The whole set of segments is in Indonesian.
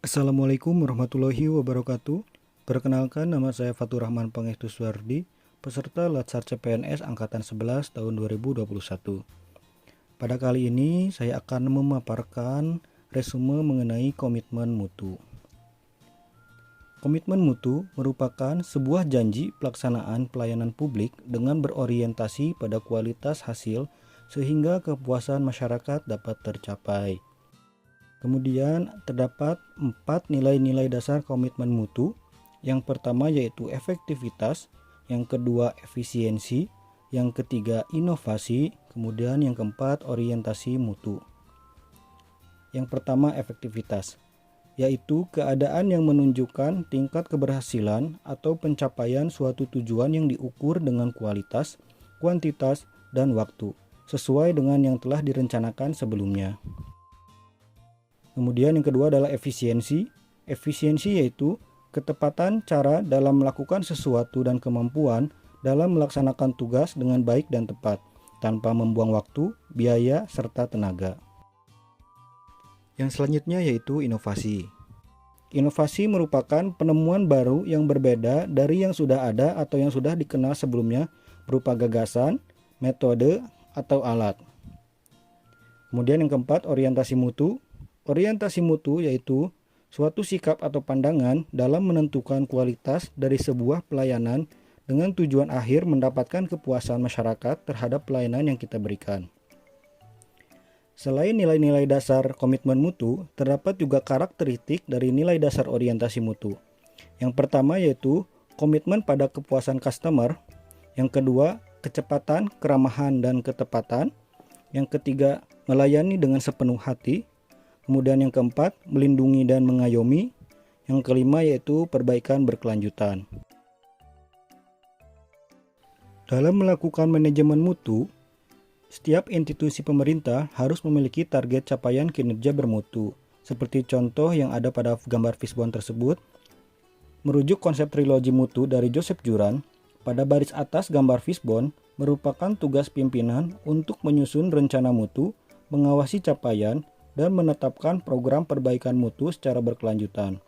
Assalamualaikum warahmatullahi wabarakatuh. Perkenalkan, nama saya Fatur Rahman Pangestu Suardi, peserta Latsar CPNS Angkatan 11 tahun 2021. Pada kali ini saya akan memaparkan resume mengenai komitmen mutu. Komitmen mutu merupakan sebuah janji pelaksanaan pelayanan publik dengan berorientasi pada kualitas hasil sehingga kepuasan masyarakat dapat tercapai. Kemudian terdapat 4 nilai-nilai dasar komitmen mutu. Yang pertama yaitu efektivitas, yang kedua efisiensi, yang ketiga inovasi, kemudian yang keempat orientasi mutu. Yang pertama efektivitas, yaitu keadaan yang menunjukkan tingkat keberhasilan atau pencapaian suatu tujuan yang diukur dengan kualitas, kuantitas, dan waktu, sesuai dengan yang telah direncanakan sebelumnya. Kemudian yang kedua adalah efisiensi. Efisiensi yaitu ketepatan cara dalam melakukan sesuatu dan kemampuan dalam melaksanakan tugas dengan baik dan tepat, tanpa membuang waktu, biaya, serta tenaga. Yang selanjutnya yaitu inovasi. Inovasi merupakan penemuan baru yang berbeda dari yang sudah ada atau yang sudah dikenal sebelumnya berupa gagasan, metode, atau alat. Kemudian yang keempat, orientasi mutu. Orientasi mutu yaitu suatu sikap atau pandangan dalam menentukan kualitas dari sebuah pelayanan dengan tujuan akhir mendapatkan kepuasan masyarakat terhadap pelayanan yang kita berikan. Selain nilai-nilai dasar komitmen mutu, terdapat juga karakteristik dari nilai dasar orientasi mutu. Yang pertama yaitu komitmen pada kepuasan customer, yang kedua kecepatan, keramahan, dan ketepatan, yang ketiga melayani dengan sepenuh hati, kemudian yang keempat, melindungi dan mengayomi. Yang kelima yaitu perbaikan berkelanjutan. Dalam melakukan manajemen mutu, setiap institusi pemerintah harus memiliki target capaian kinerja bermutu. Seperti contoh yang ada pada gambar fishbone tersebut, merujuk konsep trilogi mutu dari Joseph Juran, pada baris atas gambar fishbone merupakan tugas pimpinan untuk menyusun rencana mutu, mengawasi capaian, dan menetapkan program perbaikan mutu secara berkelanjutan.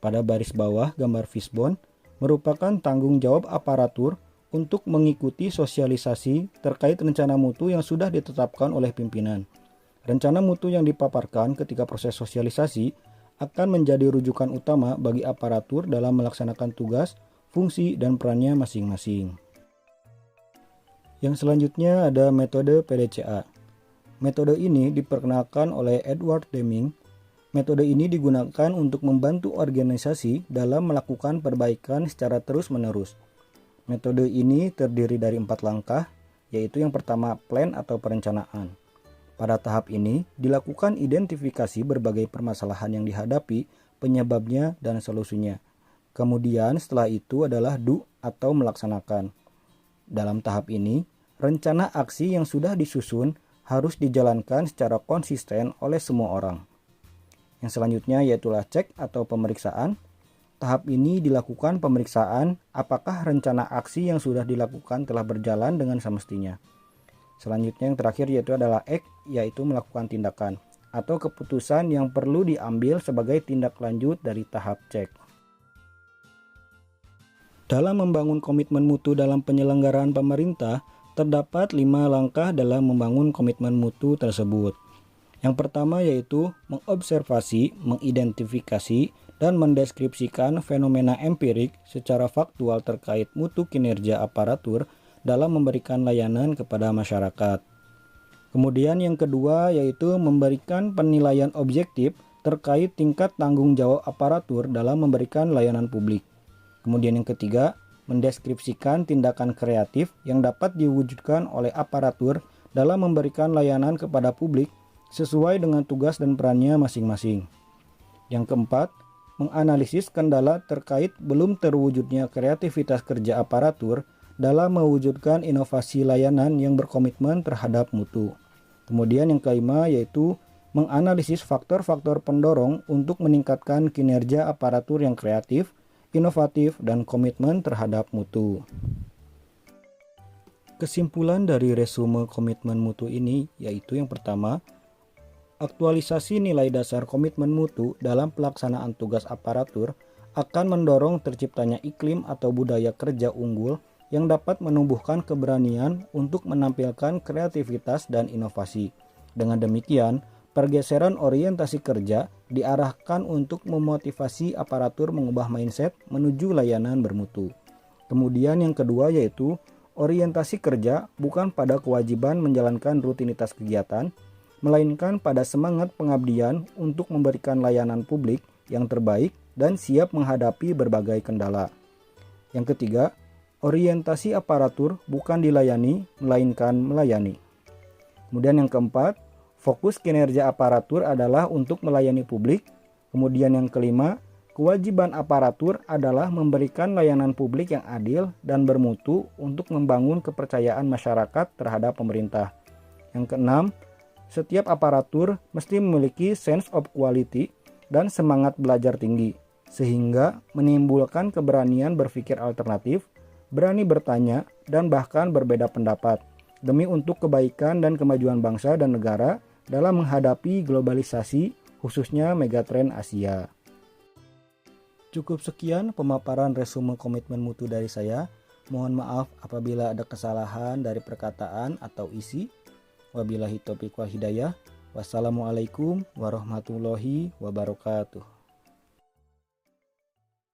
Pada baris bawah gambar fishbone merupakan tanggung jawab aparatur untuk mengikuti sosialisasi terkait rencana mutu yang sudah ditetapkan oleh pimpinan. Rencana mutu yang dipaparkan ketika proses sosialisasi akan menjadi rujukan utama bagi aparatur dalam melaksanakan tugas, fungsi, dan perannya masing-masing. Yang selanjutnya ada metode PDCA. Metode ini diperkenalkan oleh Edward Deming. Metode ini digunakan untuk membantu organisasi dalam melakukan perbaikan secara terus-menerus. Metode ini terdiri dari 4 langkah, yaitu yang pertama plan atau perencanaan. Pada tahap ini dilakukan identifikasi berbagai permasalahan yang dihadapi, penyebabnya, dan solusinya. Kemudian setelah itu adalah do atau melaksanakan. Dalam tahap ini, rencana aksi yang sudah disusun harus dijalankan secara konsisten oleh semua orang. Yang selanjutnya yaitulah cek atau pemeriksaan. Tahap ini dilakukan pemeriksaan apakah rencana aksi yang sudah dilakukan telah berjalan dengan semestinya. Selanjutnya yang terakhir yaitu adalah act, yaitu melakukan tindakan atau keputusan yang perlu diambil sebagai tindak lanjut dari tahap cek. Dalam membangun komitmen mutu dalam penyelenggaraan pemerintah, terdapat 5 langkah dalam membangun komitmen mutu tersebut. Yang pertama yaitu mengobservasi, mengidentifikasi, dan mendeskripsikan fenomena empirik secara faktual terkait mutu kinerja aparatur dalam memberikan layanan kepada masyarakat. Kemudian yang kedua yaitu memberikan penilaian objektif terkait tingkat tanggung jawab aparatur dalam memberikan layanan publik. Kemudian yang ketiga, mendeskripsikan tindakan kreatif yang dapat diwujudkan oleh aparatur dalam memberikan layanan kepada publik sesuai dengan tugas dan perannya masing-masing. Yang keempat, menganalisis kendala terkait belum terwujudnya kreativitas kerja aparatur dalam mewujudkan inovasi layanan yang berkomitmen terhadap mutu. Kemudian yang kelima yaitu menganalisis faktor-faktor pendorong untuk meningkatkan kinerja aparatur yang kreatif, inovatif, dan komitmen terhadap mutu. Kesimpulan dari resume komitmen mutu ini yaitu yang pertama, Aktualisasi nilai dasar komitmen mutu dalam pelaksanaan tugas aparatur akan mendorong terciptanya iklim atau budaya kerja unggul yang dapat menumbuhkan keberanian untuk menampilkan kreativitas dan inovasi. Dengan demikian, pergeseran orientasi kerja diarahkan untuk memotivasi aparatur mengubah mindset menuju layanan bermutu. Kemudian yang kedua yaitu orientasi kerja bukan pada kewajiban menjalankan rutinitas kegiatan, melainkan pada semangat pengabdian untuk memberikan layanan publik yang terbaik dan siap menghadapi berbagai kendala. Yang ketiga, orientasi aparatur bukan dilayani, melainkan melayani. Kemudian yang keempat, fokus kinerja aparatur adalah untuk melayani publik. Kemudian yang kelima, kewajiban aparatur adalah memberikan layanan publik yang adil dan bermutu untuk membangun kepercayaan masyarakat terhadap pemerintah. Yang keenam, setiap aparatur mesti memiliki sense of quality dan semangat belajar tinggi, sehingga menimbulkan keberanian berpikir alternatif, berani bertanya, dan bahkan berbeda pendapat, demi untuk kebaikan dan kemajuan bangsa dan negara dalam menghadapi globalisasi, khususnya megatrend Asia. Cukup sekian pemaparan resume komitmen mutu dari saya. Mohon maaf apabila ada kesalahan dari perkataan atau isi. Wabillahi taufiq wal hidayah. Wassalamualaikum warahmatullahi wabarakatuh.